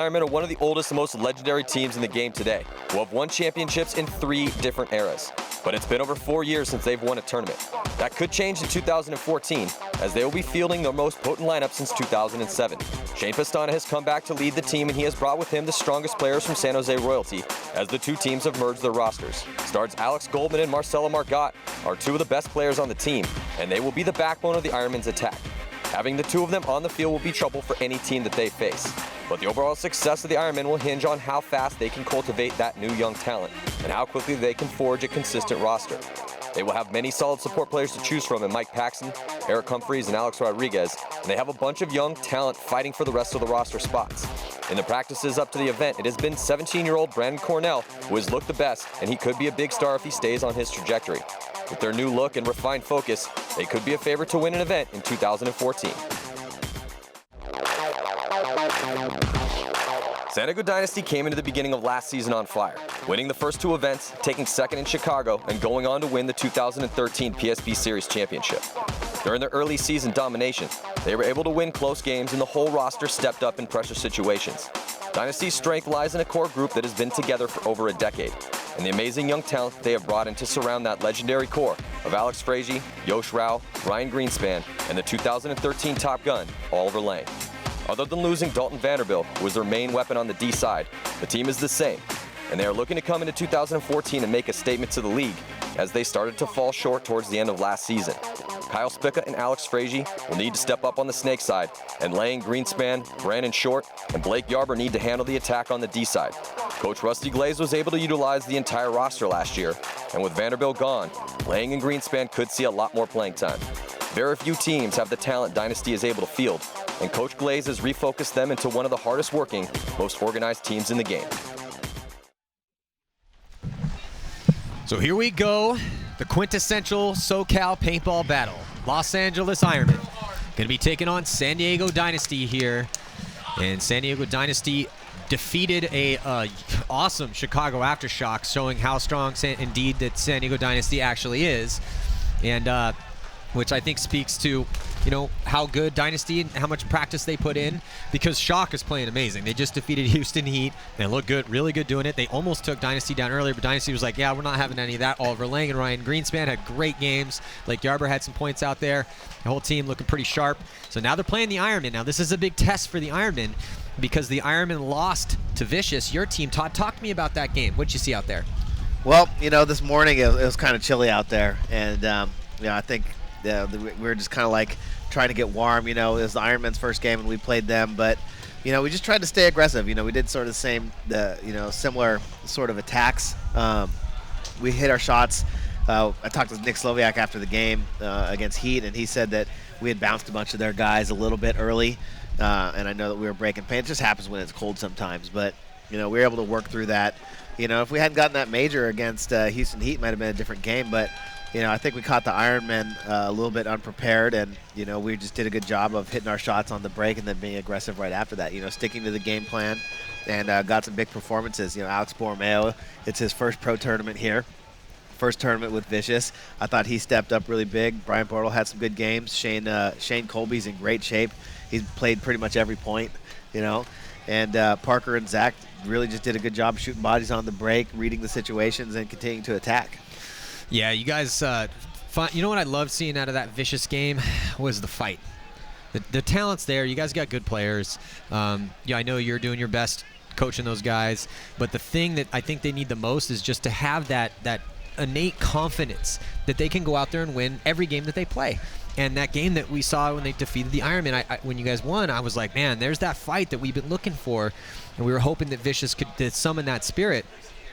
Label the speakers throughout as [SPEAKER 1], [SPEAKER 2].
[SPEAKER 1] Ironmen are one of the oldest and most legendary teams in the game today, who have won championships in 3 different eras. But it's been over 4 years since they've won a tournament. That could change in 2014, as they will be fielding their most potent lineup since 2007. Shane Pastana has come back to lead the team, and he has brought with him the strongest players from San Jose Royalty, as the two teams have merged their rosters. Stars Alex Goldman and Marcelo Margot are two of the best players on the team, and they will be the backbone of the Ironmen's attack. Having the two of them on the field will be trouble for any team that they face. But the overall success of the Ironmen will hinge on how fast they can cultivate that new young talent and how quickly they can forge a consistent roster. They will have many solid support players to choose from in Mike Paxton, Eric Humphreys, and Alex Rodriguez, and they have a bunch of young talent fighting for the rest of the roster spots. In the practices up to the event, it has been 17-year-old Brandon Cornell who has looked the best, and he could be a big star if he stays on his trajectory. With their new look and refined focus, they could be a favorite to win an event in 2014. San Diego Dynasty came into the beginning of last season on fire, winning the first 2 events, taking second in Chicago, and going on to win the 2013 PSP Series Championship. During their early season domination, they were able to win close games, and the whole roster stepped up in pressure situations. Dynasty's strength lies in a core group that has been together for over a decade, and the amazing young talent they have brought in to surround that legendary core of Alex Frazier, Yosh Rao, Ryan Greenspan, and the 2013 Top Gun, Oliver Lang. Other than losing Dalton Vanderbilt, who was their main weapon on the D side, the team is the same, and they are looking to come into 2014 and make a statement to the league, as they started to fall short towards the end of last season. Kyle Spica and Alex Frazier will need to step up on the snake side, and Lang, Greenspan, Brandon Short, and Blake Yarber need to handle the attack on the D side. Coach Rusty Glaze was able to utilize the entire roster last year, and with Vanderbilt gone, Lang and Greenspan could see a lot more playing time. Very few teams have the talent Dynasty is able to field, and Coach Glaze has refocused them into one of the hardest working, most organized teams in the game.
[SPEAKER 2] So here we go, the quintessential SoCal paintball battle. Los Angeles Ironmen going to be taking on San Diego Dynasty here, and San Diego Dynasty defeated a awesome Chicago Aftershock, showing how strong indeed that San Diego Dynasty actually is, and which I think speaks to, you know, how good Dynasty and how much practice they put in, because Shock is playing amazing. They just defeated Houston Heat. They look good, really good doing it. They almost took Dynasty down earlier, but Dynasty was like, yeah, we're not having any of that. Oliver Lang and Ryan Greenspan had great games. Blake Yarber had some points out there. The whole team looking pretty sharp. So now they're playing the Ironmen. Now this is a big test for the Ironmen, because the Ironmen lost to Vicious, your team. Todd, talk to me about that game. What'd you see out there?
[SPEAKER 3] Well, you know, this morning it was kind of chilly out there, and you know, I think we were just kind of like trying to get warm. You know, it was the Ironmen's first game and we played them, but you know, we just tried to stay aggressive. You know, we did sort of the same, you know, similar sort of attacks. We hit our shots. I talked to Nick Sloviak after the game against Heat, and he said that we had bounced a bunch of their guys a little bit early, and I know that we were breaking paint. It just happens when it's cold sometimes, but you know, we were able to work through that. You know, if we hadn't gotten that major against Houston Heat, it might have been a different game, but you know, I think we caught the Ironmen a little bit unprepared, and, you know, we just did a good job of hitting our shots on the break and then being aggressive right after that, you know, sticking to the game plan, and got some big performances. You know, Alex Borromeo, it's his first pro tournament here, first tournament with Vicious. I thought he stepped up really big. Brian Bortle had some good games. Shane Colby's in great shape. He's played pretty much every point, you know, and Parker and Zach really just did a good job shooting bodies on the break, reading the situations, and continuing to attack.
[SPEAKER 2] Yeah, you guys, you know what I loved seeing out of that Vicious game was the fight. The talent's there. You guys got good players. Yeah, I know you're doing your best coaching those guys, but the thing that I think they need the most is just to have that innate confidence that they can go out there and win every game that they play. And that game that we saw when they defeated the Ironmen, when you guys won, I was like, man, there's that fight that we've been looking for, and we were hoping that Vicious could summon that spirit.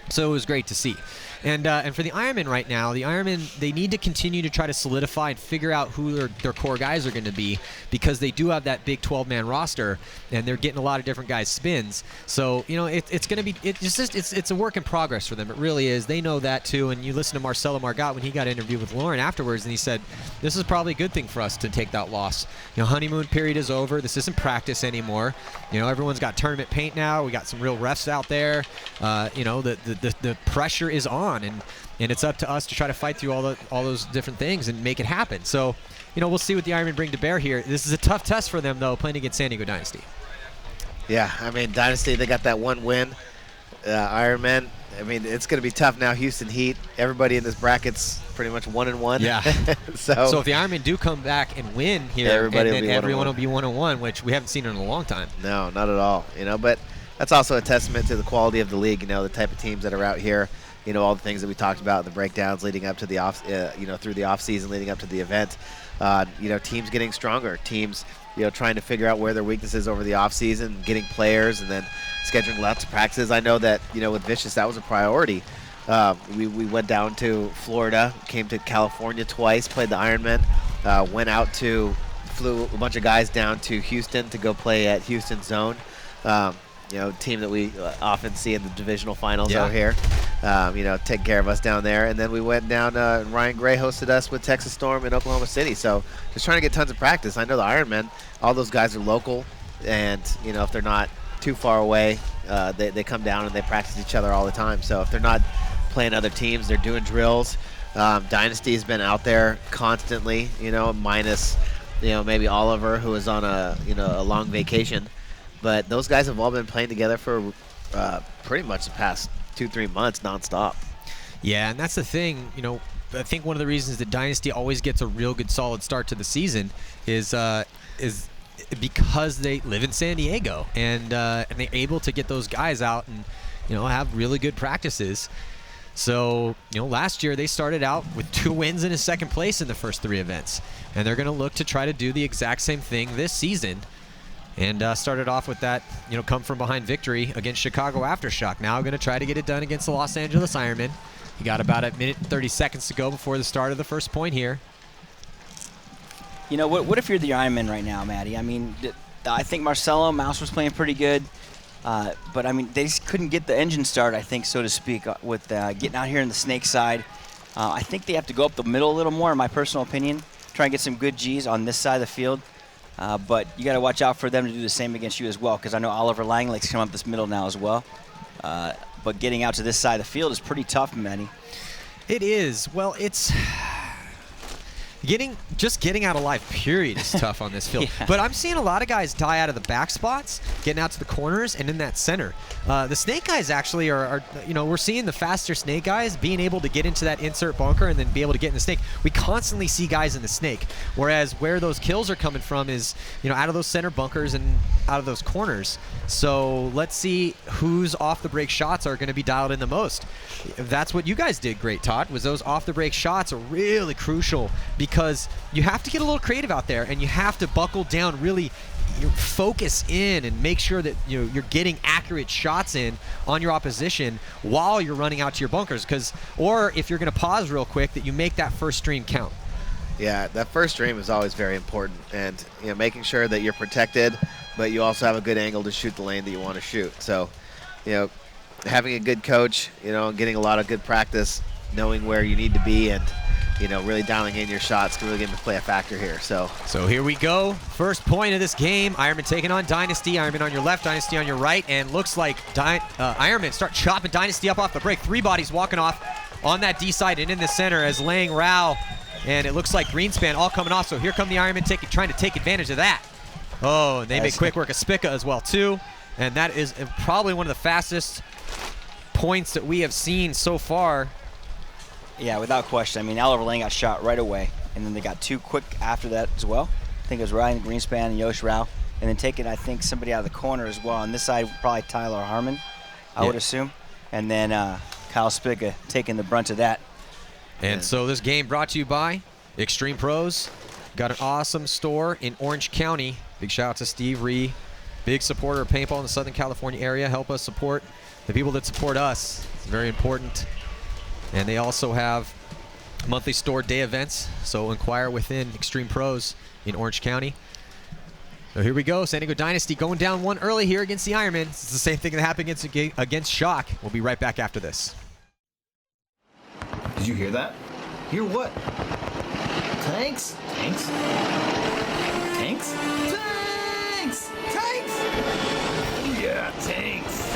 [SPEAKER 2] So it was great to see. And for the Ironmen right now, the Ironmen, they need to continue to try to solidify and figure out who their core guys are going to be, because they do have that big 12-man roster, and they're getting a lot of different guys spins. So, you know, it's going to be it's a work in progress for them. It really is. They know that too. And you listen to Marcelo Margot when he got interviewed with Lauren afterwards, and he said, this is probably a good thing for us to take that loss. You know, honeymoon period is over. This isn't practice anymore. You know, everyone's got tournament paint now. We got some real refs out there. You know, the pressure is on. And it's up to us to try to fight through all those different things and make it happen. So, you know, we'll see what the Ironmen bring to bear here. This is a tough test for them, though, playing against San Diego Dynasty.
[SPEAKER 3] Yeah, I mean, Dynasty, they got that one win. Ironmen, I mean, it's going to be tough now. Houston Heat, everybody in this bracket's pretty much 1-1.
[SPEAKER 2] Yeah. So if the Ironmen do come back and win here, everyone will be 1-1, which we haven't seen in a long time.
[SPEAKER 3] No, not at all. But that's also a testament to the quality of the league. The type of teams that are out here. All the things that we talked about in the breakdowns leading up to the through the off season, leading up to the event. Teams getting stronger. Teams, trying to figure out where their weaknesses over the off season, getting players, and then scheduling lots of practices. I know that with Vicious that was a priority. We went down to Florida, came to California twice, played the Ironmen, flew a bunch of guys down to Houston to go play at Houston Zone. Team that we often see in the divisional finals out here. Take care of us down there. And then we went down, Ryan Gray hosted us with Texas Storm in Oklahoma City. So just trying to get tons of practice. I know the Ironmen, all those guys are local. And, if they're not too far away, they come down and they practice each other all the time. So if they're not playing other teams, they're doing drills. Dynasty has been out there constantly, minus, maybe Oliver, who is on a long vacation. But those guys have all been playing together for pretty much the past 2-3 months nonstop.
[SPEAKER 2] Yeah, and that's the thing. I think one of the reasons that Dynasty always gets a real good solid start to the season is because they live in San Diego and they're able to get those guys out and have really good practices. So last year they started out with 2 wins and a second place in the first 3 events, and they're going to look to try to do the exact same thing this season. And started off with that, come from behind victory against Chicago Aftershock. Now going to try to get it done against the Los Angeles Ironmen. You got about a minute and 30 seconds to go before the start of the first point here.
[SPEAKER 4] What if you're the Ironmen right now, Maddie? I mean, I think Marcelo Mouse was playing pretty good. But, I mean, they just couldn't get the engine start, I think, so to speak, with getting out here in the snake side. I think they have to go up the middle a little more, in my personal opinion, try and get some good Gs on this side of the field. But you got to watch out for them to do the same against you as well, because I know Oliver Langlake's come up this middle now as well. But getting out to this side of the field is pretty tough, Manny.
[SPEAKER 2] It is. Well, it's getting out alive, period, is tough on this field. Yeah. But I'm seeing a lot of guys die out of the back spots, getting out to the corners, and in that center. The snake guys actually are we're seeing the faster snake guys being able to get into that insert bunker and then be able to get in the snake. We constantly see guys in the snake, whereas where those kills are coming from is, out of those center bunkers and out of those corners. So let's see whose off-the-break shots are going to be dialed in the most. That's what you guys did great, Todd, was those off-the-break shots are really crucial because you have to get a little creative out there and you have to buckle down, really focus in and make sure that you're getting accurate shots in on your opposition while you're running out to your bunkers, or if you're going to pause real quick, that you make that first stream count.
[SPEAKER 3] Yeah, that first stream is always very important, and making sure that you're protected, but you also have a good angle to shoot the lane that you want to shoot. So, having a good coach, getting a lot of good practice, knowing where you need to be, and really dialing in your shots can really get to play a factor here. So
[SPEAKER 2] here we go. First point of this game. Ironman taking on Dynasty. Ironman on your left, Dynasty on your right. And looks like Ironman start chopping Dynasty up off the break. 3 bodies walking off on that D side and in the center as Lang, Rao, and it looks like Greenspan all coming off. So here come the Ironman trying to take advantage of that. Oh, and they make quick work of Spica as well, too. And that is probably one of the fastest points that we have seen so far.
[SPEAKER 4] Yeah, without question. I mean, Oliver Lang got shot right away, and then they got 2 quick after that as well. I think it was Ryan Greenspan and Yosh Rao, and then taking, I think, somebody out of the corner as well. On this side, probably Tyler Harmon, I would assume. And then Kyle Spica taking the brunt of that.
[SPEAKER 2] And so this game brought to you by Extreme Pros. Got an awesome store in Orange County. Big shout out to Steve Ree, big supporter of paintball in the Southern California area. Help us support the people that support us. It's very important. And they also have monthly store day events, so inquire within Extreme Pros in Orange County. So here we go, San Diego Dynasty going down 1 early here against the Ironmen. It's the same thing that happened against Shock. We'll be right back after this.
[SPEAKER 5] Did you hear that? Hear what? Tanks? Tanks? Tanks? Tanks! Tanks! Oh yeah, tanks.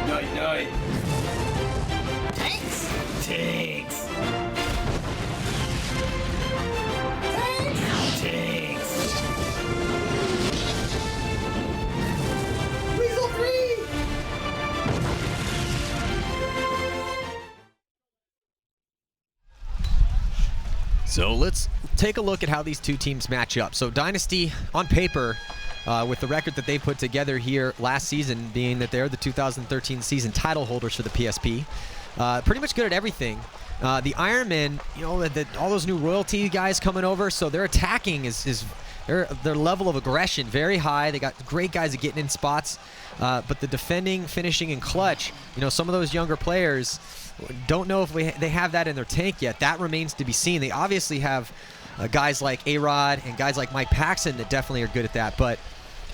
[SPEAKER 5] Night, night. Tanks! Tanks! Tanks!
[SPEAKER 2] So let's take a look at how these two teams match up. So Dynasty, on paper, with the record that they put together here last season, being that they're the 2013 season title holders for the PSP, pretty much good at everything. The Ironmen, you know, all those new royalty guys coming over, so their attacking is their level of aggression very high. They got great guys at getting in spots, but the defending, finishing, and clutch, you know, some of those younger players don't know if they have that in their tank yet. That remains to be seen. They obviously have guys like A-Rod and guys like Mike Paxton that definitely are good at that, but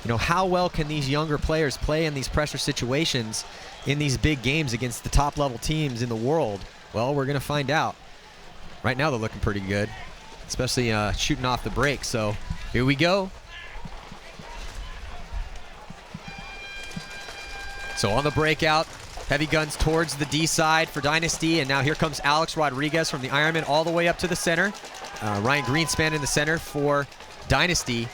[SPEAKER 2] you know, how well can these younger players play in these pressure situations in these big games against the top level teams in the world? Well, we're going to find out. Right now they're looking pretty good, especially shooting off the break. So here we go. So on the breakout, heavy guns towards the D side for Dynasty, and now here comes Alex Rodriguez from the Ironmen all the way up to the center. Ryan Greenspan in the center for Dynasty.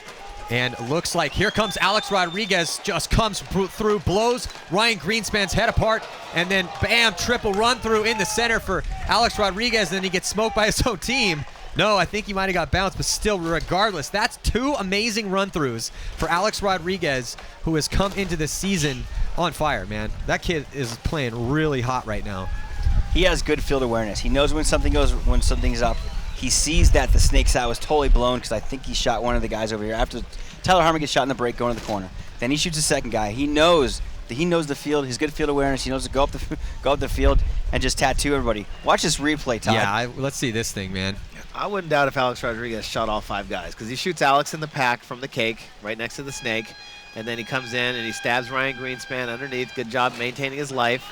[SPEAKER 2] And looks like here comes Alex Rodriguez, just comes through, blows Ryan Greenspan's head apart, and then bam, triple run through in the center for Alex Rodriguez, and then he gets smoked by his own team. No, I think he might have got bounced, but still, regardless, that's two amazing run-throughs for Alex Rodriguez, who has come into this season on fire, man. That kid is playing really hot right now.
[SPEAKER 4] He has good field awareness. He knows when something's up. He sees that the snake's out was totally blown, because I think he shot one of the guys over here. After Tyler Harmon gets shot in the break going to the corner, then he shoots the second guy. He knows the field. He's good field awareness. He knows to go up the field and just tattoo everybody. Watch this replay, Todd.
[SPEAKER 2] Yeah, let's see this thing, man.
[SPEAKER 3] I wouldn't doubt if Alex Rodriguez shot all 5 guys, because he shoots Alex in the pack from the cake right next to the snake, and then he comes in and he stabs Ryan Greenspan underneath. Good job maintaining his life,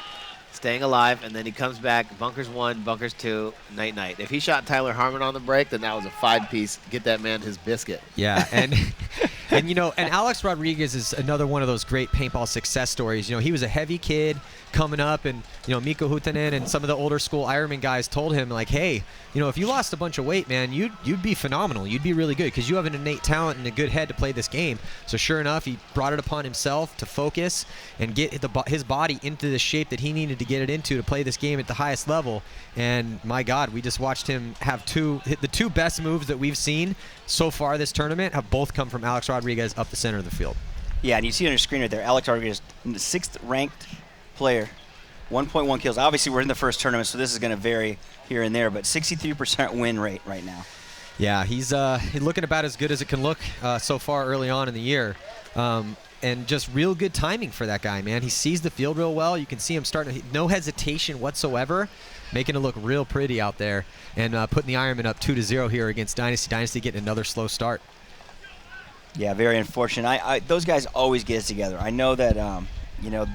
[SPEAKER 3] staying alive, and then he comes back, bunkers 1, bunkers 2, night-night. If he shot Tyler Harmon on the break, then that was a 5-piece. Get that man his biscuit.
[SPEAKER 2] Yeah, and you know, and Alex Rodriguez is another one of those great paintball success stories. You know, he was a heavy kid coming up, and you know, Mikko Huhtinen and some of the older school Ironman guys told him, like, hey, you know, if you lost a bunch of weight, man, you'd be phenomenal. You'd be really good, because you have an innate talent and a good head to play this game. So sure enough, he brought it upon himself to focus and get his body into the shape that he needed to get it into to play this game at the highest level. And my God, we just watched him have hit the two best moves that we've seen so far this tournament have both come from Alex Rodriguez up the center of the field.
[SPEAKER 4] Yeah, and you see on your screen right there, Alex Rodriguez, the 6th ranked player, 1.1 kills. Obviously, we're in the first tournament, so this is going to vary here and there, but 63% win rate right now.
[SPEAKER 2] Yeah, he's looking about as good as it can look so far early on in the year. And just real good timing for that guy, man. He sees the field real well. You can see him starting, no hesitation whatsoever, making it look real pretty out there, and putting the Ironmen up 2-0 here against Dynasty. Dynasty getting another slow start.
[SPEAKER 4] Yeah, very unfortunate. Those guys always get it together. I know that, you know,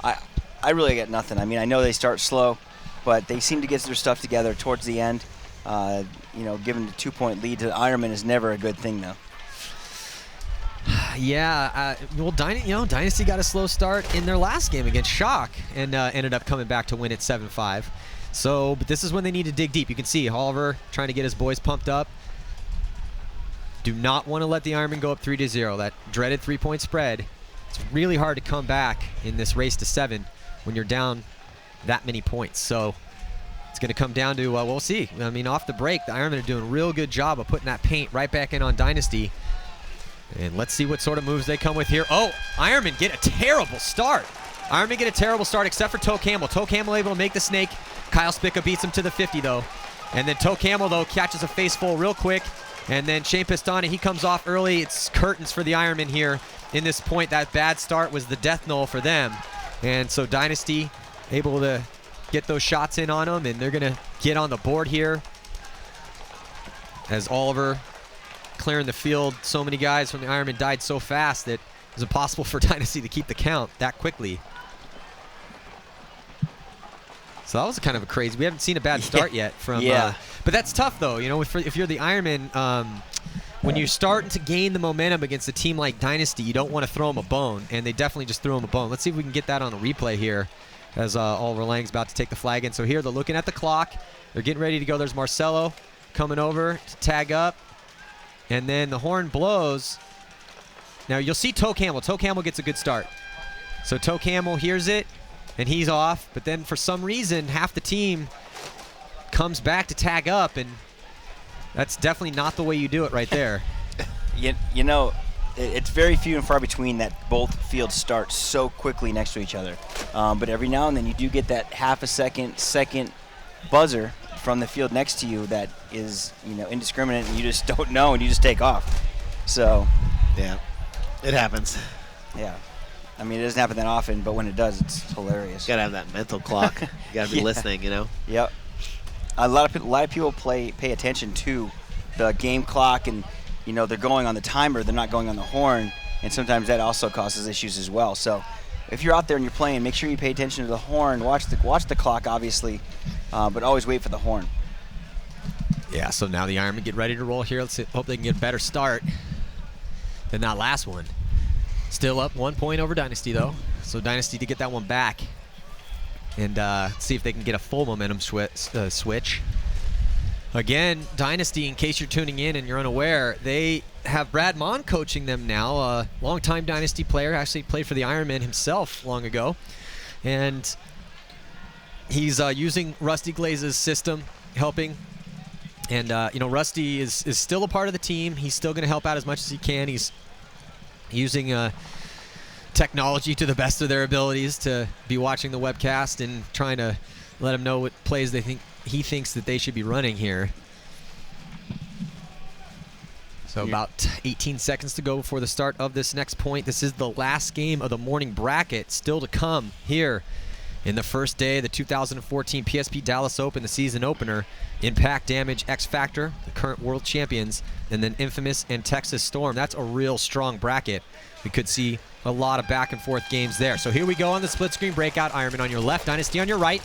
[SPEAKER 4] I really got nothing. I mean, I know they start slow, but they seem to get their stuff together towards the end. You know, giving a 2-point lead to the Ironman is never a good thing, though.
[SPEAKER 2] Yeah, well, Dynasty got a slow start in their last game against Shock, and ended up coming back to win it 7-5. So, but this is when they need to dig deep. You can see Oliver trying to get his boys pumped up. Do not want to let the Ironmen go up 3-0. That dreaded 3-point spread. It's really hard to come back in this race to 7 when you're down that many points. So it's going to come down to, we'll see. I mean, off the break, the Ironmen are doing a real good job of putting that paint right back in on Dynasty. And let's see what sort of moves they come with here. Oh, Ironmen get a terrible start. Ironmen get a terrible start except for Toe Campbell. Toe Campbell able to make the snake. Kyle Spica beats him to the 50, though. And then Toe Campbell, though, catches a face full real quick. And then Shane Pistani, he comes off early. It's curtains for the Ironmen here in this point. That bad start was the death knell for them. And so Dynasty able to get those shots in on them, and they're going to get on the board here as Oliver clearing the field. So many guys from the Ironmen died so fast that it was impossible for Dynasty to keep the count that quickly. So that was kind of a crazy. We haven't seen a bad start yet from.
[SPEAKER 4] Yeah.
[SPEAKER 2] But that's tough though. You know, if you're the Ironmen, when you're starting to gain the momentum against a team like Dynasty, you don't want to throw them a bone, and they definitely just threw them a bone. Let's see if we can get that on the replay here, as Oliver Lang's about to take the flag in. So here they're looking at the clock. They're getting ready to go. There's Marcelo coming over to tag up, and then the horn blows. Now you'll see Toe Campbell. Toe Campbell gets a good start. So Toe Campbell hears it, and he's off. But then for some reason, half the team comes back to tag up, and That's definitely not the way you do it right there.
[SPEAKER 4] You know, it's very few and far between that both fields start so quickly next to each other. But every now and then you do get that half a second buzzer from the field next to you that is, you know, indiscriminate, and you just don't know, and you just take off. So,
[SPEAKER 3] Yeah, it happens.
[SPEAKER 4] yeah. I mean, it doesn't happen that often, but when it does, it's hilarious.
[SPEAKER 3] You gotta have that mental clock. You gotta be
[SPEAKER 4] Yeah.
[SPEAKER 3] listening, you know.
[SPEAKER 4] Yep. A lot of people pay attention to the game clock, and you know they're going on the timer, they're not going on the horn, and sometimes that also causes issues as well. So if you're out there and you're playing, make sure you pay attention to the horn. Watch the clock, obviously, but always wait for the horn.
[SPEAKER 2] Yeah, so now the Ironmen get ready to roll here. Let's hope they can get a better start than that last one. Still up 1 point over Dynasty, though. So Dynasty to get that one back and see if they can get a full momentum switch. Again, Dynasty, in case you're tuning in and you're unaware, they have Brad Mon coaching them now, a longtime Dynasty player, actually played for the Ironmen himself long ago. And he's using Rusty Glaze's system, helping. And, you know, Rusty is still a part of the team. He's still going to help out as much as he can. He's using technology to the best of their abilities to be watching the webcast and trying to let them know what plays he thinks that they should be running here. So about 18 seconds to go before the start of this next point. This is the last game of the morning bracket, still to come here in the first day of the 2014 PSP Dallas Open, the season opener. Impact, Damage, X Factor, the current world champions, and then Infamous and Texas Storm. That's a real strong bracket. We could see a lot of back and forth games there. So here we go on the split screen breakout. Ironmen on your left, Dynasty on your right.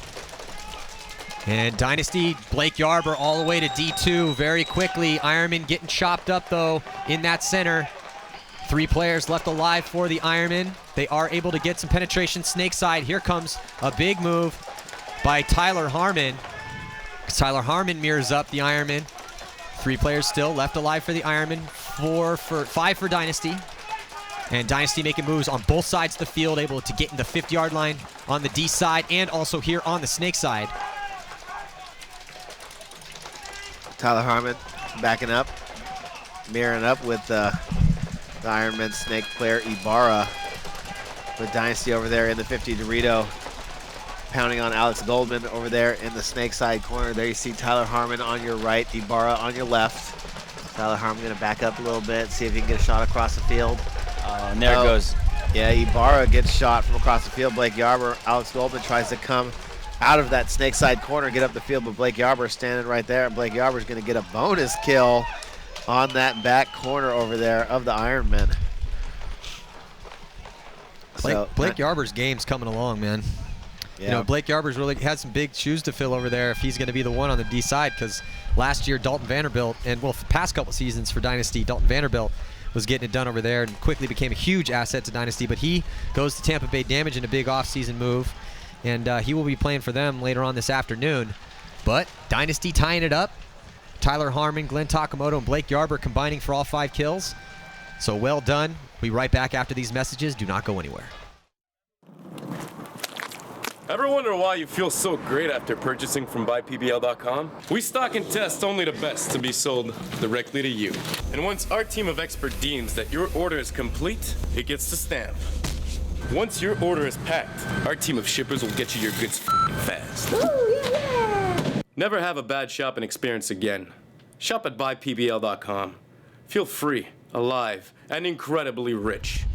[SPEAKER 2] And Dynasty, Blake Yarber all the way to D2 very quickly. Ironmen getting chopped up, though, in that center. 3 players left alive for the Ironmen. They are able to get some penetration snake side. Here comes a big move by Tyler Harmon. Tyler Harmon mirrors up the Ironmen. 3 players still left alive for the Ironmen. 5 for Dynasty. And Dynasty making moves on both sides of the field, able to get in the 50-yard line on the D side and also here on the snake side.
[SPEAKER 3] Tyler Harmon backing up, mirroring up with the Ironman snake player Ibarra. With Dynasty over there in the 50 Dorito, pounding on Alex Goldman over there in the snake side corner. There you see Tyler Harmon on your right, Ibarra on your left. Tyler Harmon gonna back up a little bit, see if he can get a shot across the field.
[SPEAKER 4] And there it goes.
[SPEAKER 3] Yeah, Ibarra gets shot from across the field. Blake Yarber, Alex Goldman tries to come out of that snake side corner, get up the field, but Blake Yarber is standing right there, and Blake Yarber is going to get a bonus kill on that back corner over there of the Ironmen.
[SPEAKER 2] Blake Yarber's game's coming along, man.
[SPEAKER 3] Yeah.
[SPEAKER 2] You know, Blake Yarber's really had some big shoes to fill over there if he's going to be the one on the D side, because last year Dalton Vanderbilt, and well, the past couple seasons for Dynasty, Dalton Vanderbilt was getting it done over there and quickly became a huge asset to Dynasty, but he goes to Tampa Bay Damage in a big off-season move, and he will be playing for them later on this afternoon. But Dynasty tying it up. Tyler Harmon, Glenn Takamoto, and Blake Yarber combining for all 5 kills. So well done. We'll be right back after these messages. Do not go anywhere.
[SPEAKER 6] Ever wonder why you feel so great after purchasing from buypbl.com? We stock and test only the best to be sold directly to you. And once our team of experts deems that your order is complete, it gets the stamp. Once your order is packed, our team of shippers will get you your goods fast. Ooh, yeah. Never have a bad shopping experience again. Shop at buypbl.com. Feel free, alive, and incredibly rich.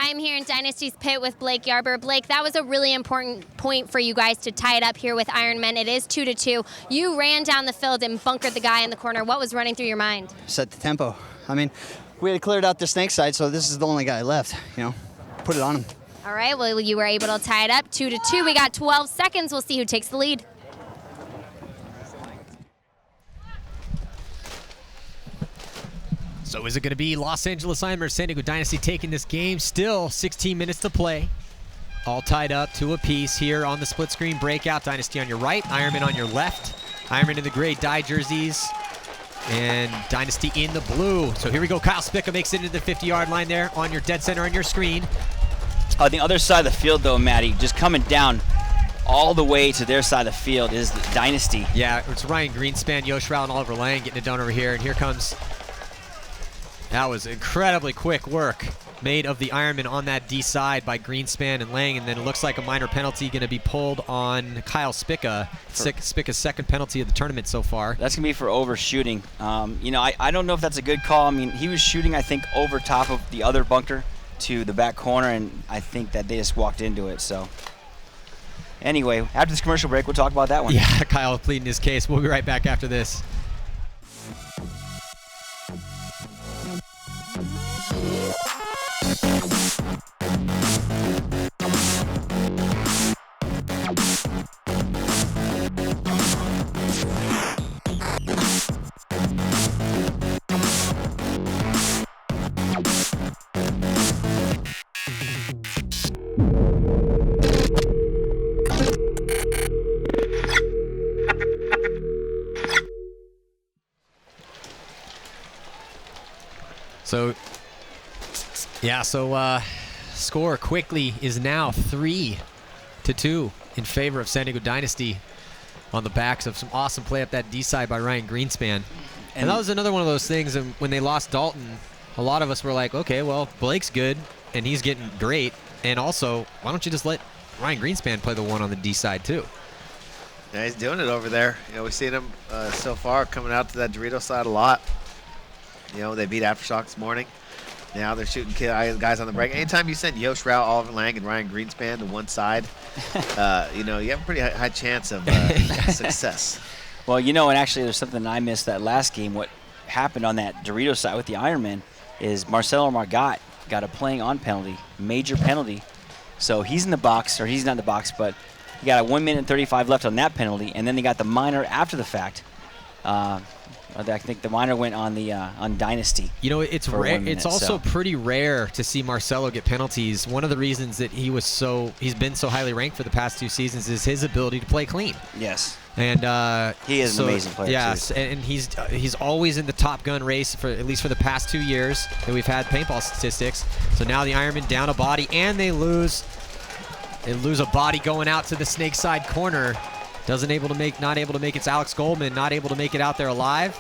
[SPEAKER 7] I'm here in Dynasty's pit with Blake Yarber. Blake, that was a really important point for you guys to tie it up here with Ironmen. It is 2-2. You ran down the field and bunkered the guy in the corner. What was running through your mind?
[SPEAKER 8] Set the tempo. I mean, we had cleared out the snake side, so this is the only guy left, you know. Put it on him.
[SPEAKER 7] All right, well, you were able to tie it up 2-2. We got 12 seconds. We'll see who takes the lead.
[SPEAKER 2] So is it going to be Los Angeles Ironmen or San Diego Dynasty taking this game? Still 16 minutes to play. All tied up 2 apiece here on the split screen breakout. Dynasty on your right, Ironmen on your left. Ironmen in the gray dye jerseys and Dynasty in the blue. So here we go. Kyle Spica makes it into the 50-yard line there on your dead center on your screen.
[SPEAKER 4] On the other side of the field, though, Matty, just coming down all the way to their side of the field is the Dynasty.
[SPEAKER 2] Yeah, it's Ryan Greenspan, Yosh Rao, and Oliver Lang getting it done over here. And here comes, that was incredibly quick work made of the Ironmen on that D side by Greenspan and Lang. And then it looks like a minor penalty going to be pulled on Kyle Spica. Spica's second penalty of the tournament so far.
[SPEAKER 4] That's going to be for overshooting. You know, I don't know if that's a good call. I mean, he was shooting, I think, over top of the other bunker to the back corner, and I think that they just walked into it. So anyway, after this commercial break, we'll talk about that one.
[SPEAKER 2] Yeah, Kyle pleading his case. We'll be right back after this. So score quickly is now 3-2 in favor of San Diego Dynasty on the backs of some awesome play up that D side by Ryan Greenspan. And that was another one of those things, and when they lost Dalton, a lot of us were like, okay, well, Blake's good, and he's getting great, and also, why don't you just let Ryan Greenspan play the one on the D side too?
[SPEAKER 3] Yeah, he's doing it over there. You know, we've seen him so far coming out to that Dorito side a lot. You know, they beat Aftershock this morning. Now they're shooting guys on the break. Anytime you send Yosh Rao, Oliver Lang, and Ryan Greenspan to one side, you know, you have a pretty high chance of success.
[SPEAKER 4] Well, you know, and actually there's something I missed that last game. What happened on that Dorito side with the Ironmen is Marcelo Margot got a playing on penalty, major penalty. So he's in the box, or he's not in the box, but he got a 1 minute and 35 left on that penalty, and then they got the minor after the fact. I think the minor went on the on Dynasty.
[SPEAKER 2] You know, it's rare. It's also pretty rare to see Marcelo get penalties. One of the reasons that he's been so highly ranked for the past 2 seasons is his ability to play clean.
[SPEAKER 4] Yes.
[SPEAKER 2] And
[SPEAKER 4] he is an amazing player.
[SPEAKER 2] Yes,
[SPEAKER 4] too.
[SPEAKER 2] And he's always in the Top Gun race for at least for the past 2 years that we've had paintball statistics. So now the Ironmen down a body, and they lose a body going out to the snake side corner. Not able to make it's Alex Goldman, not able to make it out there alive.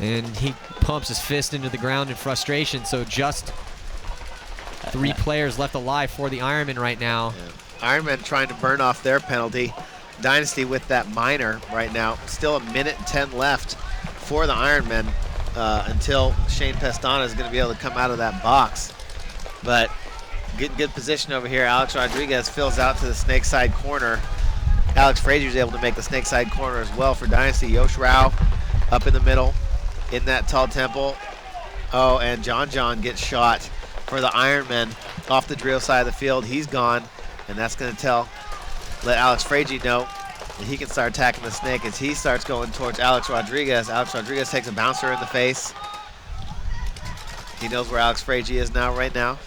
[SPEAKER 2] And he pumps his fist into the ground in frustration. So just 3 players left alive for the Ironmen right now.
[SPEAKER 3] Yeah. Ironmen trying to burn off their penalty. Dynasty with that minor right now. Still 1 minute and 10 left for the Ironmen until Shane Pestana is going to be able to come out of that box. But getting good position over here. Alex Rodriguez fills out to the snake side corner. Alex Frazier is able to make the snake side corner as well for Dynasty. Yosh Rao up in the middle in that tall temple. Oh, and John gets shot for the Ironmen off the drill side of the field. He's gone, and that's going to let Alex Frazier know that he can start attacking the snake as he starts going towards Alex Rodriguez. Alex Rodriguez takes a bouncer in the face. He knows where Alex Frazier is right now.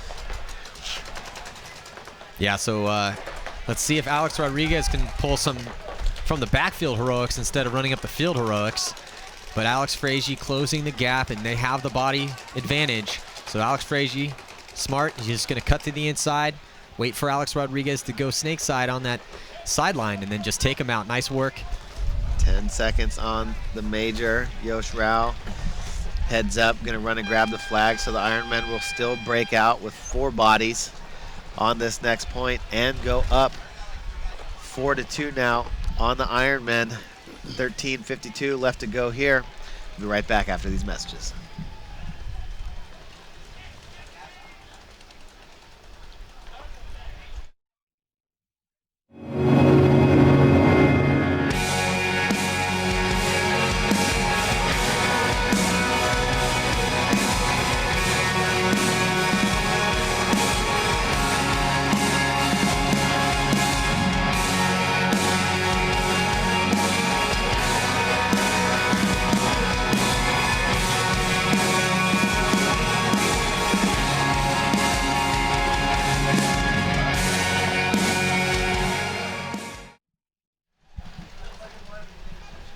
[SPEAKER 2] Yeah, so let's see if Alex Rodriguez can pull some from the backfield heroics instead of running up the field heroics. But Alex Frazier closing the gap, and they have the body advantage. So Alex Frazier, smart, he's just going to cut to the inside, wait for Alex Rodriguez to go snake side on that sideline, and then just take him out. Nice work.
[SPEAKER 3] 10 seconds on the major. Yosh Rao heads up, going to run and grab the flag, so the Ironmen will still break out with 4 bodies on this next point and go up 4-2 now on the Ironmen. 13:52 left to go here. We'll be right back after these messages.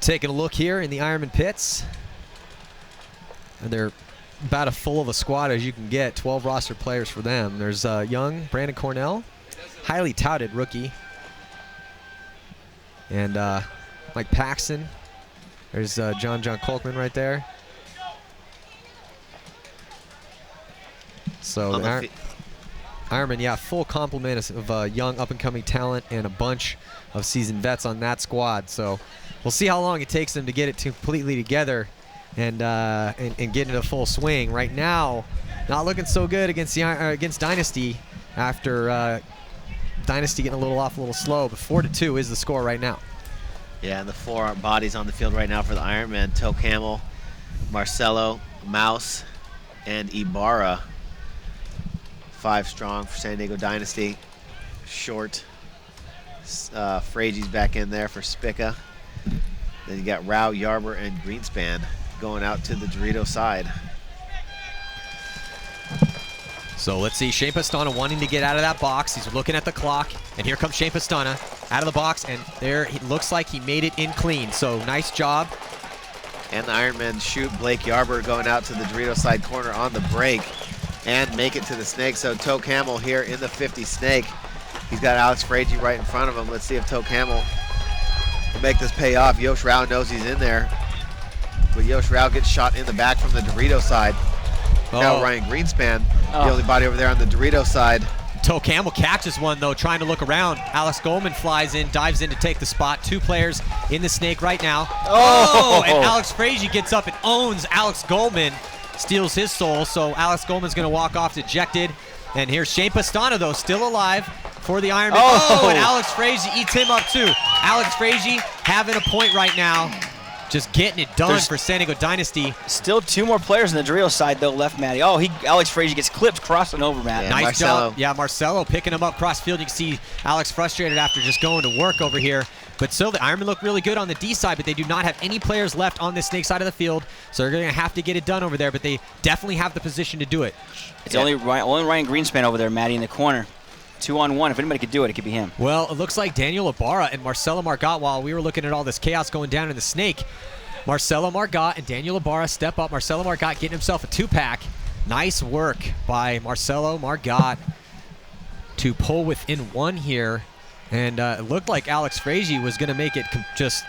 [SPEAKER 2] taking a look here in the Ironman pits. And they're about as full of a squad as you can get. 12 roster players for them. There's young Brandon Cornell, highly touted rookie. And Mike Paxton. There's John Colkman right there. So the Ironman, yeah, full complement of young up-and-coming talent and a bunch of seasoned vets on that squad. So we'll see how long it takes them to get it completely together and get into full swing. Right now, not looking so good against Dynasty after Dynasty getting a little slow, but 4-2 is the score right now.
[SPEAKER 3] Yeah, and the 4 bodies on the field right now for the Ironmen: Toe Camel, Marcelo, Mouse, and Ibarra. 5 strong for San Diego Dynasty. Short. Frage's back in there for Spica. Then you got Rao, Yarber, and Greenspan going out to the Dorito side.
[SPEAKER 2] So let's see, Shane Pastana wanting to get out of that box. He's looking at the clock, and here comes Shane Pastana out of the box, and there he looks like he made it in clean. So nice job.
[SPEAKER 3] And the Ironmen shoot Blake Yarber going out to the Dorito side corner on the break and make it to the snake. So Toe Camel here in the 50 snake. He's got Alex Frage right in front of him. Let's see if Toe Camel will make this pay off. Yosh Rao knows he's in there, but Yosh Rao gets shot in the back from the Dorito side. Now Ryan Greenspan, the only body over there on the Dorito side.
[SPEAKER 2] Toe Camel catches one, though, trying to look around. Alex Goldman flies in, dives in to take the spot. 2 players in the snake right now. Oh! And Alex Frage gets up and owns Alex Goldman, steals his soul. So Alex Goldman's going to walk off dejected. And here's Shane Pastana, though, still alive for the Ironman. And Alex Frage eats him up, too. Alex Frage having a point right now. Just getting it done for San Diego Dynasty.
[SPEAKER 4] Still 2 more players on the Dorito side, though, left, Matty. Oh, Alex Frage gets clipped crossing over, Matt.
[SPEAKER 3] Yeah,
[SPEAKER 2] nice
[SPEAKER 3] Marcelo.
[SPEAKER 2] job. Yeah, Marcelo picking him up cross field. You can see Alex frustrated after just going to work over here. But still, the Ironmen look really good on the D side, but they do not have any players left on the snake side of the field. So they're going to have to get it done over there, but they definitely have the position to do it.
[SPEAKER 4] It's only Ryan Greenspan over there, Matty, in the corner. 2-on-1. If anybody could do it, it could be him.
[SPEAKER 2] Well, it looks like Daniel Ibarra and Marcelo Margot, while we were looking at all this chaos going down in the snake, Marcelo Margot and Daniel Ibarra step up. Marcelo Margot getting himself a 2-pack. Nice work by Marcelo Margot to pull within 1 here. And it looked like Alex Frage was going to make it just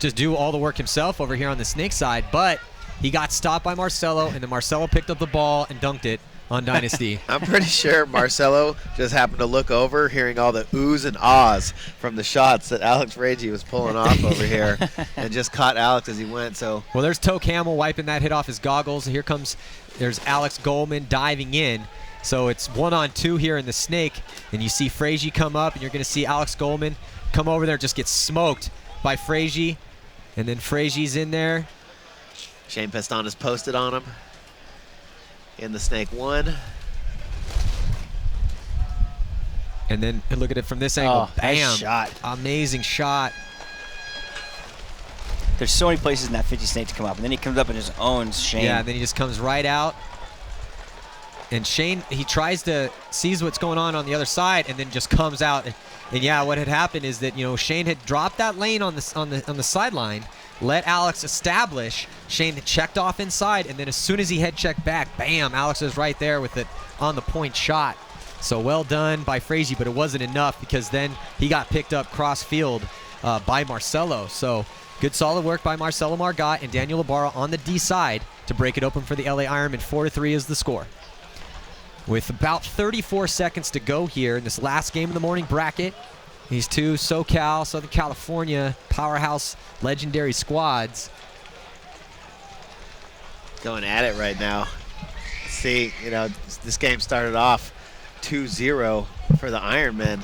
[SPEAKER 2] do all the work himself over here on the snake side. But he got stopped by Marcelo, and then Marcelo picked up the ball and dunked it on Dynasty.
[SPEAKER 3] I'm pretty sure Marcelo just happened to look over, hearing all the oohs and ahs from the shots that Alex Frage was pulling off over here, and just caught Alex as he went. So
[SPEAKER 2] well, there's Toe Camel wiping that hit off his goggles. There's Alex Goldman diving in. So it's 1-on-2 here in the snake, and you see Frage come up, and you're going to see Alex Goldman come over there, just get smoked by Frage, and then Frage's in there.
[SPEAKER 3] Shane Pastana's posted on him in the snake 1.
[SPEAKER 2] And then look at it from this angle. Bam.
[SPEAKER 4] Nice shot.
[SPEAKER 2] Amazing shot.
[SPEAKER 4] There's so many places in that 50 snake to come up, and then he comes up and just owns Shane.
[SPEAKER 2] Yeah, and then he just comes right out. And Shane, he tries to sees what's going on the other side, and then just comes out. And yeah, what had happened is that Shane had dropped that lane on the sideline, let Alex establish. Shane checked off inside, and then as soon as he head checked back, bam! Alex was right there with it on the point shot. So well done by Frage, but it wasn't enough because then he got picked up cross field by Marcelo. So good solid work by Marcelo Margot and Daniel Ibarra on the D side to break it open for the LA Ironmen. 4-3 is the score. With about 34 seconds to go here in this last game of the morning bracket, these 2 SoCal, Southern California powerhouse legendary squads
[SPEAKER 3] going at it right now. See, this game started off 2-0 for the Ironmen,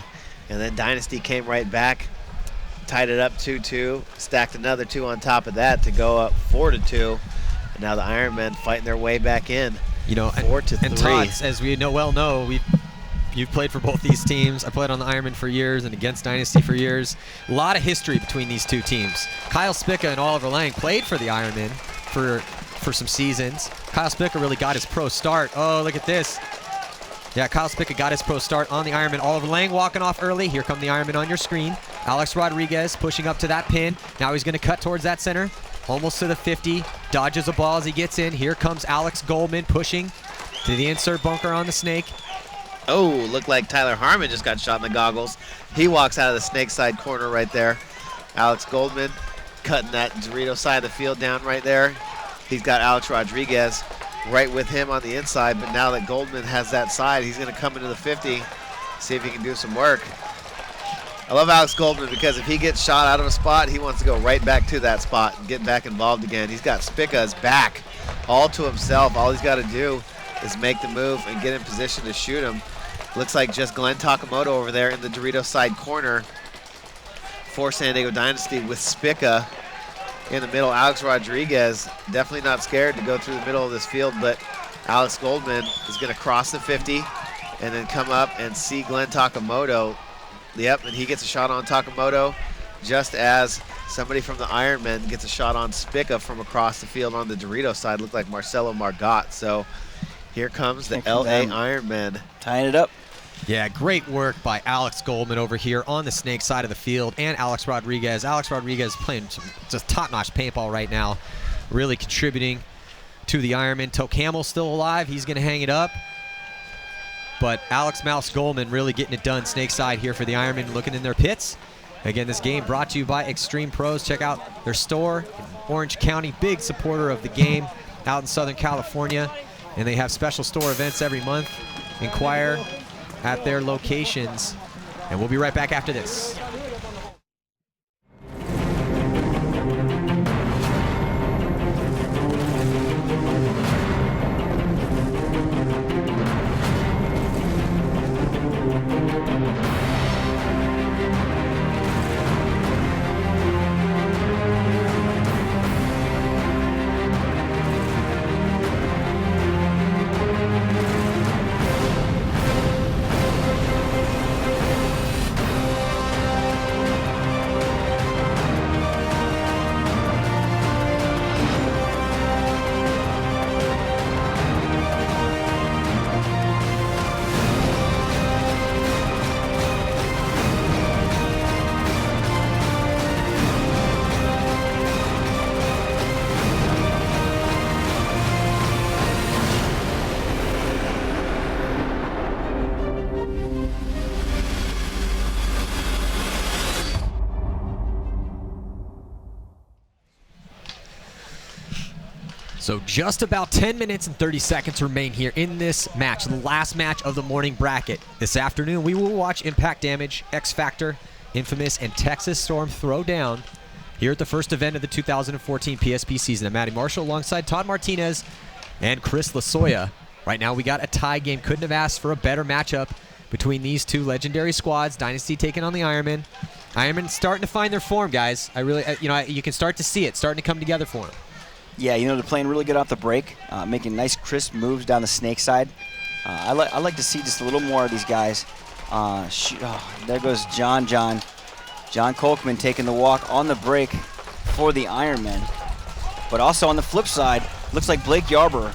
[SPEAKER 3] and then Dynasty came right back, tied it up 2-2, stacked another 2 on top of that to go up 4-2, and now the Ironmen fighting their way back in. 4-3.
[SPEAKER 2] And Todd, as we know, you've played for both these teams. I played on the Ironman for years and against Dynasty for years. A lot of history between these 2 teams. Kyle Spica and Oliver Lang played for the Ironman for some seasons. Kyle Spica really got his pro start. Oh, look at this. Yeah, Kyle Spica got his pro start on the Ironman. Oliver Lang walking off early. Here come the Ironmen on your screen. Alex Rodriguez pushing up to that pin. Now he's going to cut towards that center. Almost to the 50. Dodges a ball as he gets in. Here comes Alex Goldman pushing to the insert bunker on the snake.
[SPEAKER 3] Oh, looked like Tyler Harmon just got shot in the goggles. He walks out of the snake side corner right there. Alex Goldman cutting that Dorito side of the field down right there. He's got Alex Rodriguez right with him on the inside, but now that Goldman has that side, he's going to come into the 50, see if he can do some work. I love Alex Goldman because if he gets shot out of a spot, he wants to go right back to that spot and get back involved again. He's got Spica's back all to himself. All he's got to do is make the move and get in position to shoot him. Looks like just Glenn Takamoto over there in the Dorito side corner for San Diego Dynasty with Spica in the middle. Alex Rodriguez definitely not scared to go through the middle of this field, but Alex Goldman is going to cross the 50 and then come up and see Glenn Takamoto. Yep, and he gets a shot on Takamoto just as somebody from the Ironmen gets a shot on Spica from across the field on the Dorito side. Looked like Marcelo Margot. So here comes the LA Ironmen.
[SPEAKER 4] Tying it up.
[SPEAKER 2] Yeah, great work by Alex Goldman over here on the snake side of the field, and Alex Rodriguez. Alex Rodriguez playing some just top-notch paintball right now, really contributing to the Ironman. Toke Hamill's still alive. He's going to hang it up. But Alex Mouse Goldman really getting it done snake side here for the Ironmen, looking in their pits. Again, this game brought to you by Extreme Pros. Check out their store in Orange County, big supporter of the game out in Southern California. And they have special store events every month. Inquire at their locations. And we'll be right back after this. So just about 10 minutes and 30 seconds remain here in this match, the last match of the morning bracket. This afternoon, we will watch Impact Damage, X Factor, Infamous, and Texas Storm throw down here at the first event of the 2014 PSP season. I'm Matty Marshall alongside Todd Martinez and Chris Lasoya. Right now, we got a tie game. Couldn't have asked for a better matchup between these two legendary squads. Dynasty taking on the Ironmen. Ironmen starting to find their form, guys. You can start to see it starting to come together for them.
[SPEAKER 4] Yeah, they're playing really good off the break, making nice crisp moves down the snake side. I like to see just a little more of these guys. There goes John Kolkman taking the walk on the break for the Ironmen. But also on the flip side, looks like Blake Yarborough.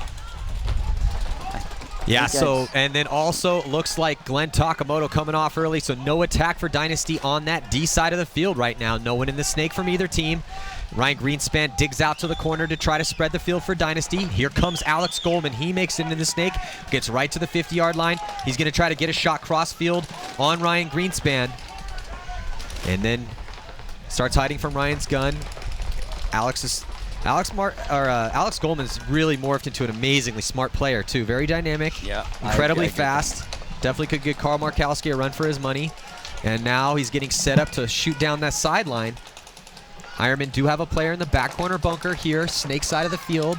[SPEAKER 2] Yeah, and then also looks like Glenn Takamoto coming off early, so no attack for Dynasty on that D side of the field right now. No one in the snake from either team. Ryan Greenspan digs out to the corner to try to spread the field for Dynasty. Here comes Alex Goldman. He makes it into the snake, gets right to the 50-yard line. He's going to try to get a shot cross field on Ryan Greenspan. And then starts hiding from Ryan's gun. Alex Goldman's really morphed into an amazingly smart player, too. Very dynamic, incredibly fast. Definitely could get Carl Markowski a run for his money. And now he's getting set up to shoot down that sideline. Ironmen do have a player in the back corner bunker here, snake side of the field.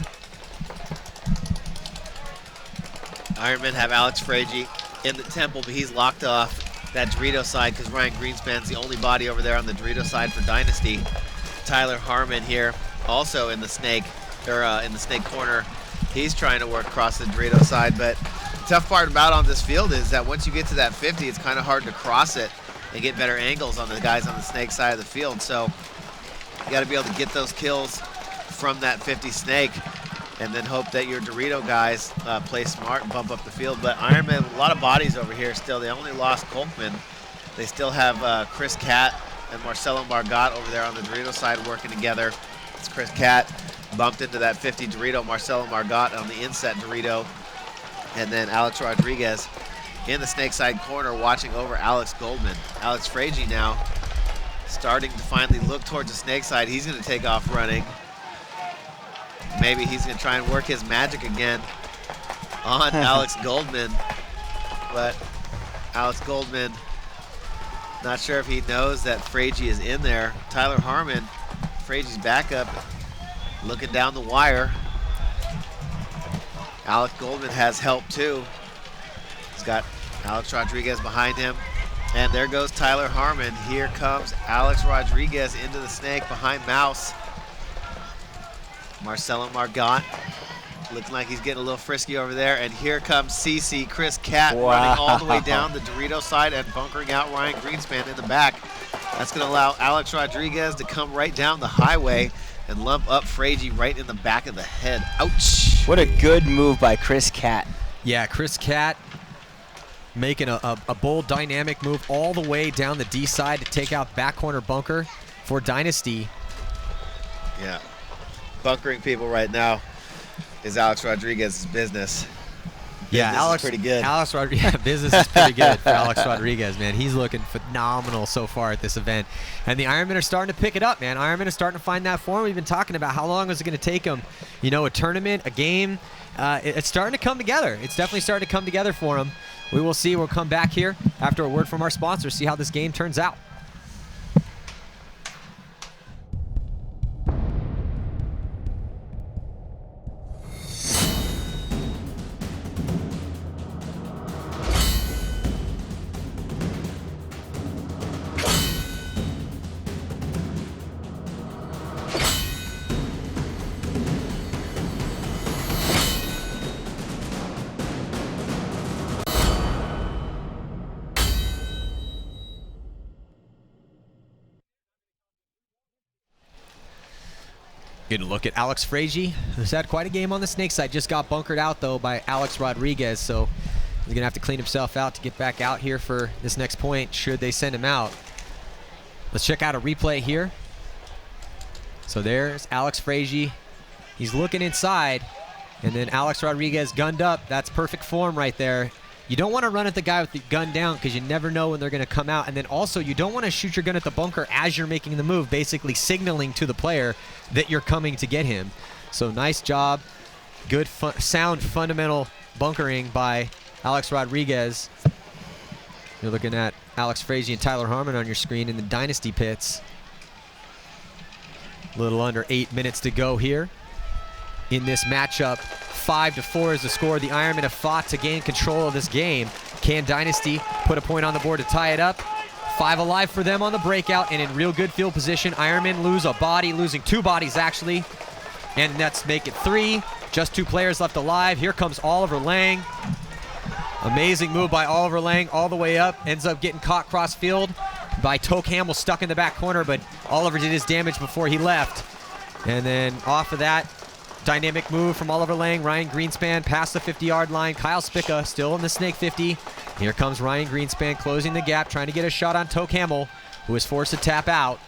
[SPEAKER 3] Ironmen have Alex Fragi in the temple, but he's locked off that Dorito side because Ryan Greenspan's the only body over there on the Dorito side for Dynasty. Tyler Harmon here, also in the snake, in the snake corner. He's trying to work across the Dorito side, but the tough part about on this field is that once you get to that 50, it's kind of hard to cross it and get better angles on the guys on the snake side of the field. So you got to be able to get those kills from that 50 snake and then hope that your Dorito guys play smart and bump up the field. But Ironman, a lot of bodies over here still. They only lost Kolkman. They still have Chris Catt and Marcelo Margot over there on the Dorito side working together. It's Chris Cat bumped into that 50 Dorito, Marcelo Margot on the inset Dorito, and then Alex Rodriguez in the snake side corner watching over Alex Goldman. Alex Fragi now starting to finally look towards the snake side. He's going to take off running. Maybe he's going to try and work his magic again on Alex Goldman, but Alex Goldman, not sure if he knows that Fragi is in there. Tyler Harmon, Fragi's backup, looking down the wire. Alex Goldman has help too. He's got Alex Rodriguez behind him. And there goes Tyler Harmon. Here comes Alex Rodriguez into the snake behind Mouse. Marcelo Margot looking like he's getting a little frisky over there. And here comes CC, Chris Cat, running all the way down the Dorito side and bunkering out Ryan Greenspan in the back. That's going to allow Alex Rodriguez to come right down the highway and lump up Fragi right in the back of the head. Ouch.
[SPEAKER 4] What a good move by Chris Cat.
[SPEAKER 2] Yeah, Chris Cat making a bold, dynamic move all the way down the D side to take out back corner bunker for Dynasty.
[SPEAKER 3] Yeah. Bunkering people right now is Alex Rodriguez's business.
[SPEAKER 2] Yeah,
[SPEAKER 3] Business
[SPEAKER 2] Alex
[SPEAKER 3] is pretty good.
[SPEAKER 2] Alex Rodriguez, yeah, business is pretty good for Alex Rodriguez, man. He's looking phenomenal so far at this event. And the Ironmen are starting to pick it up, man. Ironmen are starting to find that form. We've been talking about how long is it going to take them, you know, a tournament, a game. It's starting to come together. It's definitely starting to come together for them. We will see. We'll come back here after a word from our sponsors, see how this game turns out. Good look at Alex Fragi, who's had quite a game on the snake side. Just got bunkered out, though, by Alex Rodriguez, so he's going to have to clean himself out to get back out here for this next point, should they send him out. Let's check out a replay here. So there's Alex Fragi. He's looking inside, and then Alex Rodriguez gunned up. That's perfect form right there. You don't want to run at the guy with the gun down because you never know when they're going to come out. And then also, you don't want to shoot your gun at the bunker as you're making the move, basically signaling to the player that you're coming to get him. So nice job. Good, sound, fundamental bunkering by Alex Rodriguez. You're looking at Alex Fragi and Tyler Harmon on your screen in the Dynasty pits. A little under 8 minutes to go here in this matchup. 5-4 is the score. The Ironmen have fought to gain control of this game. Can Dynasty put a point on the board to tie it up? 5 alive for them on the breakout and in real good field position. Ironmen lose a body, losing 2 bodies actually. And let's make it 3. Just 2 players left alive. Here comes Oliver Lang. Amazing move by Oliver Lang all the way up. Ends up getting caught cross field by Toke Hamill, stuck in the back corner, but Oliver did his damage before he left. And then off of that, dynamic move from Oliver Lang. Ryan Greenspan past the 50-yard line. Kyle Spica still in the snake 50. Here comes Ryan Greenspan closing the gap, trying to get a shot on Toke Hamill, who is forced to tap out.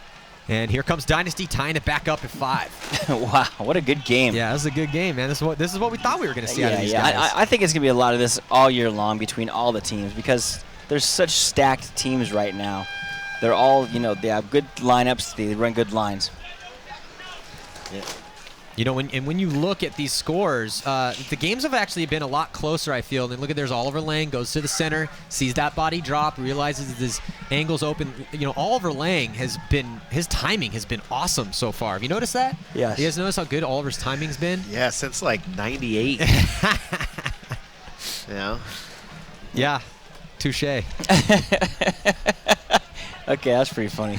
[SPEAKER 2] And here comes Dynasty tying it back up at 5.
[SPEAKER 4] Wow, what a good game.
[SPEAKER 2] Yeah, this is a good game, man. This is what we thought we were going to see out of these guys.
[SPEAKER 4] I think it's going to be a lot of this all year long between all the teams because there's such stacked teams right now. They're all, you know, they have good lineups. They run good lines.
[SPEAKER 2] Yeah. You know, when you look at these scores, the games have actually been a lot closer, I feel. And look at, there's Oliver Lang, goes to the center, sees that body drop, realizes that his angle's open. You know, Oliver Lang has been, his timing has been awesome so far. Have you noticed that?
[SPEAKER 4] Yes.
[SPEAKER 2] You guys notice how good Oliver's timing's been?
[SPEAKER 3] Yeah, since like 98. You know?
[SPEAKER 2] Yeah, touche.
[SPEAKER 4] Okay, that's pretty funny.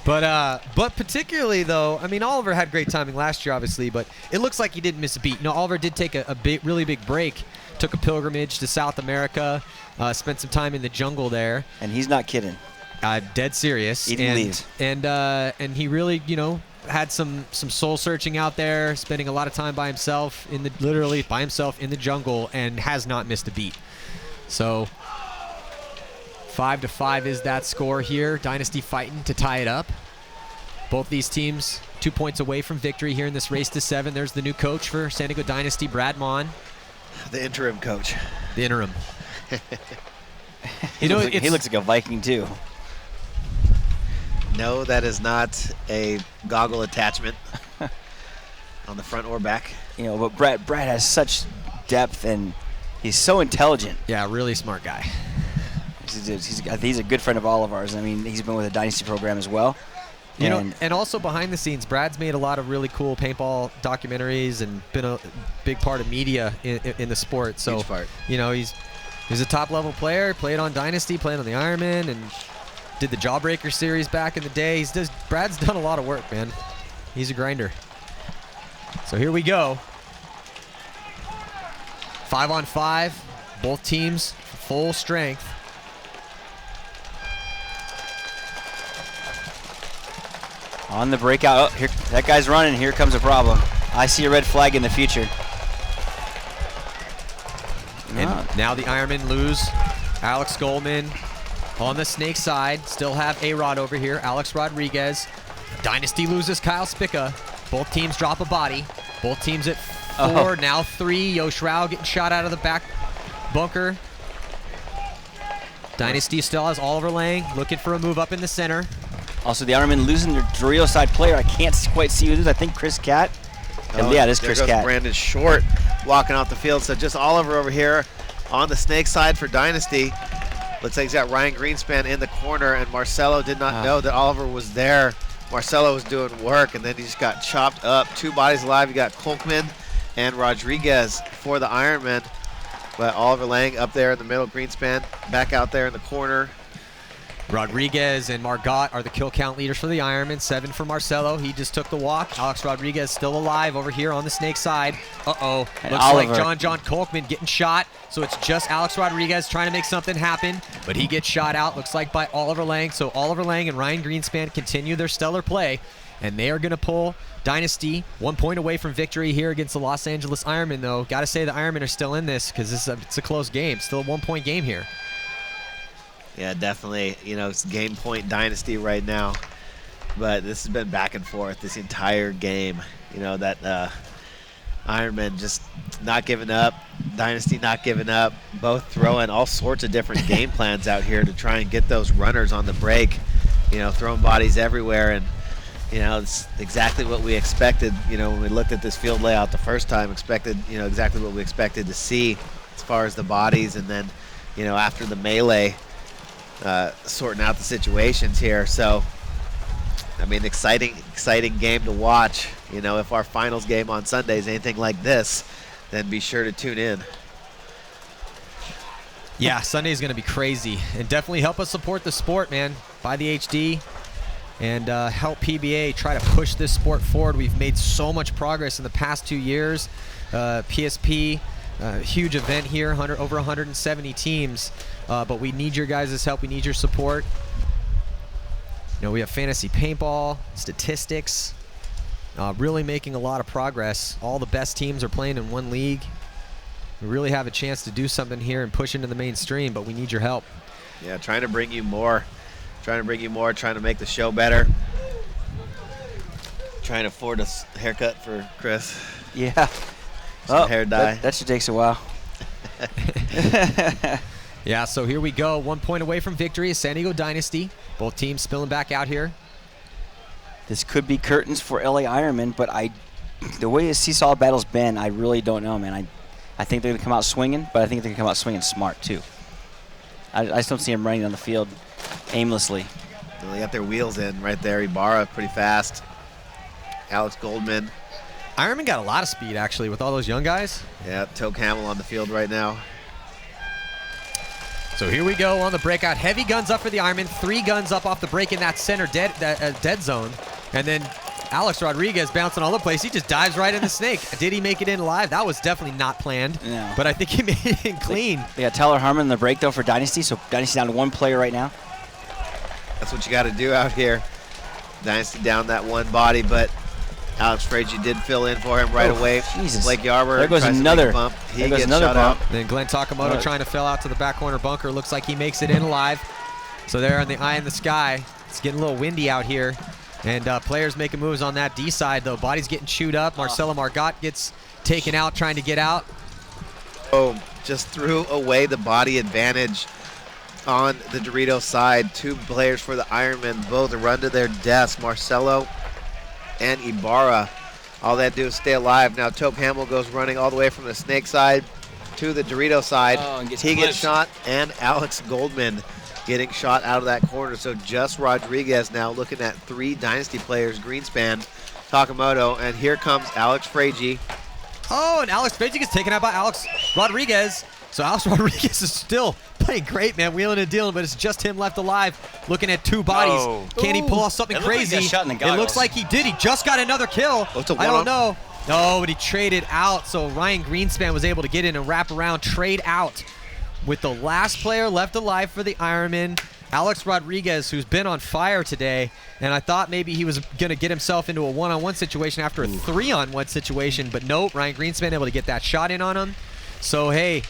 [SPEAKER 2] But particularly though, I mean, Oliver had great timing last year, obviously, but it looks like he didn't miss a beat. You know, Oliver did take a really big break, took a pilgrimage to South America, spent some time in the jungle there.
[SPEAKER 4] And he's not kidding.
[SPEAKER 2] Dead serious.
[SPEAKER 4] He didn't leave.
[SPEAKER 2] And he really, you know, had some soul searching out there, spending a lot of time by himself literally by himself in the jungle, and has not missed a beat. So 5-5 is that score here. Dynasty fighting to tie it up. Both these teams 2 points away from victory here in this race to 7. There's the new coach for San Diego Dynasty, Brad Mon.
[SPEAKER 3] The interim coach.
[SPEAKER 2] The interim.
[SPEAKER 4] He looks like a Viking too.
[SPEAKER 3] No, that is not a goggle attachment on the front or back.
[SPEAKER 4] You know, but Brad has such depth and he's so intelligent.
[SPEAKER 2] Yeah, really smart guy.
[SPEAKER 4] He's a good friend of all of ours. I mean, he's been with the Dynasty program as well.
[SPEAKER 2] You know, and also behind the scenes, Brad's made a lot of really cool paintball documentaries and been a big part of media in the sport. So,
[SPEAKER 3] Huge part.
[SPEAKER 2] you know, he's a top-level player, played on Dynasty, played on the Ironmen, and did the Jawbreaker series back in the day. Brad's done a lot of work, man. He's a grinder. So here we go. 5-on-5, both teams full strength.
[SPEAKER 4] On the breakout. Oh, here, that guy's running. Here comes a problem. I see a red flag in the future.
[SPEAKER 2] And now the Ironmen lose Alex Goldman on the snake side. Still have A-Rod over here, Alex Rodriguez. Dynasty loses Kyle Spica. Both teams drop a body. Both teams at 4, now 3. Yo Shroud getting shot out of the back bunker. Dynasty still has Oliver Lang looking for a move up in the center.
[SPEAKER 4] Also, the Ironmen losing their Doreo side player. I can't quite see who it is. I think Chris Catt. Yeah, it is Chris
[SPEAKER 3] There goes
[SPEAKER 4] Catt.
[SPEAKER 3] Brandon Short walking off the field. So just Oliver over here on the snake side for Dynasty. Looks like he's got Ryan Greenspan in the corner, and Marcelo did not know that Oliver was there. Marcelo was doing work, and then he just got chopped up. 2 bodies alive. You got Kolkman and Rodriguez for the Ironmen. But Oliver Lang up there in the middle, Greenspan back out there in the corner.
[SPEAKER 2] Rodriguez and Margot are the kill count leaders for the Ironmen. 7 for Marcelo. He just took the walk. Alex Rodriguez still alive over here on the snake side. Uh-oh.
[SPEAKER 4] And
[SPEAKER 2] Looks
[SPEAKER 4] Oliver.
[SPEAKER 2] like John Kolkman getting shot. So it's just Alex Rodriguez trying to make something happen. But he gets shot out, looks like by Oliver Lang. So Oliver Lang and Ryan Greenspan continue their stellar play. And they are going to pull Dynasty 1 point away from victory here against the Los Angeles Ironmen, though. Got to say the Ironmen are still in this because it's a close game. Still a 1 point game here.
[SPEAKER 3] Yeah, definitely. You know, it's game point Dynasty right now. But this has been back and forth this entire game. You know, that Ironman just not giving up, Dynasty not giving up, both throwing all sorts of different game plans out here to try and get those runners on the break. You know, throwing bodies everywhere. And, you know, it's exactly what we expected. You know, when we looked at this field layout the first time, expected, you know, exactly what we expected to see as far as the bodies. And then, you know, after the melee, sorting out the situations here. So, I mean, exciting game to watch. You know, if our finals game on Sunday is anything like this, then be sure to tune in.
[SPEAKER 2] Yeah, Sunday is going to be crazy. And definitely help us support the sport, man. Buy the HD and help PBA try to push this sport forward. We've made so much progress in the past 2 years. PSP, huge event here, over 170 teams. But we need your guys' help. We need your support. You know, we have fantasy paintball, statistics, really making a lot of progress. All the best teams are playing in one league. We really have a chance to do something here and push into the mainstream, but we need your help.
[SPEAKER 3] Yeah, trying to bring you more. Trying to make the show better. Trying to afford a haircut for Chris.
[SPEAKER 4] Yeah.
[SPEAKER 3] Some hair dye.
[SPEAKER 4] That should take a while.
[SPEAKER 2] Yeah, so here we go. 1 point away from victory is San Diego Dynasty. Both teams spilling back out here.
[SPEAKER 4] This could be curtains for LA Ironmen, but the way the seesaw battle's been, I really don't know, man. I think they're going to come out swinging, but I think they're going to come out swinging smart, too. I just don't see them running on the field aimlessly.
[SPEAKER 3] Well, they got their wheels in right there. Ibarra pretty fast. Alex Goldman.
[SPEAKER 2] Ironman got a lot of speed, actually, with all those young guys.
[SPEAKER 3] Yeah, Toke Hamill on the field right now.
[SPEAKER 2] So here we go on the breakout. Heavy guns up for the Ironman. 3 guns up off the break in that center dead zone. And then Alex Rodriguez bouncing all over the place. He just dives right in the snake. Did he make it in alive? That was definitely not planned.
[SPEAKER 4] No.
[SPEAKER 2] But I think he made it in clean.
[SPEAKER 4] They got Tyler Harmon in the break, though, for Dynasty. So Dynasty down to 1 player right now.
[SPEAKER 3] That's what you got to do out here. Dynasty down that 1 body, but Alex Frazier did fill in for him right away.
[SPEAKER 4] Jesus.
[SPEAKER 3] Blake Yarber.
[SPEAKER 4] There goes another
[SPEAKER 3] bump. He gets
[SPEAKER 4] another
[SPEAKER 3] shut
[SPEAKER 4] bump.
[SPEAKER 3] out.
[SPEAKER 2] Then Glenn Takamoto trying to fill out to the back corner bunker. Looks like he makes it in alive. So they're on the eye in the sky. It's getting a little windy out here. And players making moves on that D side, though. Body's getting chewed up. Marcelo Margot gets taken out, trying to get out.
[SPEAKER 3] Oh, just threw away the body advantage on the Doritos side. 2 players for the Ironmen, both run to their deaths. Marcelo and Ibarra. All they do is stay alive. Now Tope Hamill goes running all the way from the Snake side to the Dorito side.
[SPEAKER 4] Oh,
[SPEAKER 3] he gets shot, and Alex Goldman getting shot out of that corner. So just Rodriguez now looking at 3 Dynasty players, Greenspan, Takamoto, and here comes Alex Fragi.
[SPEAKER 2] Oh, and Alex Fragi gets taken out by Alex Rodriguez. So Alex Rodriguez is still playing great, man, wheeling and dealing, but it's just him left alive, looking at 2 bodies.
[SPEAKER 4] Oh.
[SPEAKER 2] Can he pull off something
[SPEAKER 4] It looked like he
[SPEAKER 2] crazy?
[SPEAKER 4] got shot in the
[SPEAKER 2] It looks
[SPEAKER 4] goggles.
[SPEAKER 2] like he did. He just got another kill.
[SPEAKER 3] Oh, it's a
[SPEAKER 2] I don't
[SPEAKER 3] one-off.
[SPEAKER 2] know. No, but he traded out, so Ryan Greenspan was able to get in and wrap around, trade out with the last player left alive for the Ironmen, Alex Rodriguez, who's been on fire today. And I thought maybe he was going to get himself into a one-on-one situation after a 3-on-1 situation, but nope, Ryan Greenspan able to get that shot in on him. So, hey,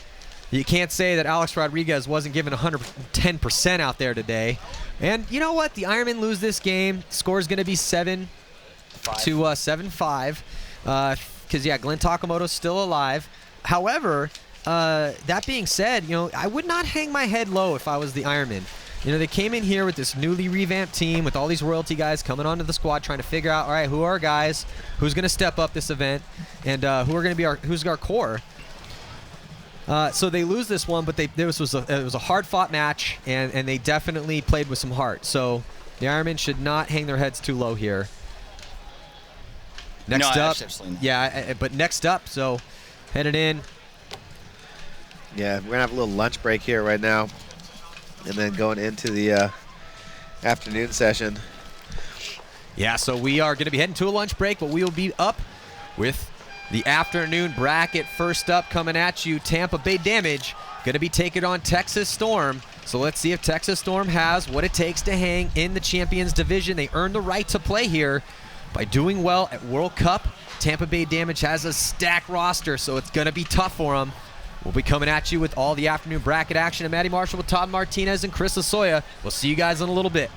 [SPEAKER 2] you can't say that Alex Rodriguez wasn't given 110% out there today. And you know what? The Ironmen lose this game. Score is going to be 7-5. Because, yeah, Glenn Takamoto's still alive. However, that being said, you know, I would not hang my head low if I was the Ironmen. You know, they came in here with this newly revamped team with all these royalty guys coming onto the squad trying to figure out, all right, who are our guys, who's going to step up this event, and who are going to be who's our core. So they lose this one, but it was a hard-fought match, and they definitely played with some heart. So the Ironmen should not hang their heads too low here. Next up,
[SPEAKER 4] absolutely not.
[SPEAKER 2] yeah, but next up, so headed in.
[SPEAKER 3] Yeah, we're going to have a little lunch break here right now, and then going into the afternoon session.
[SPEAKER 2] Yeah, so we are going to be heading to a lunch break, but we will be up with the afternoon bracket. First up, coming at you, Tampa Bay Damage, going to be taking on Texas Storm. So let's see if Texas Storm has what it takes to hang in the Champions Division. They earned the right to play here by doing well at World Cup. Tampa Bay Damage has a stacked roster, so it's going to be tough for them. We'll be coming at you with all the afternoon bracket action. And Matty Marshall with Todd Martinez and Chris Lasoya. We'll see you guys in a little bit.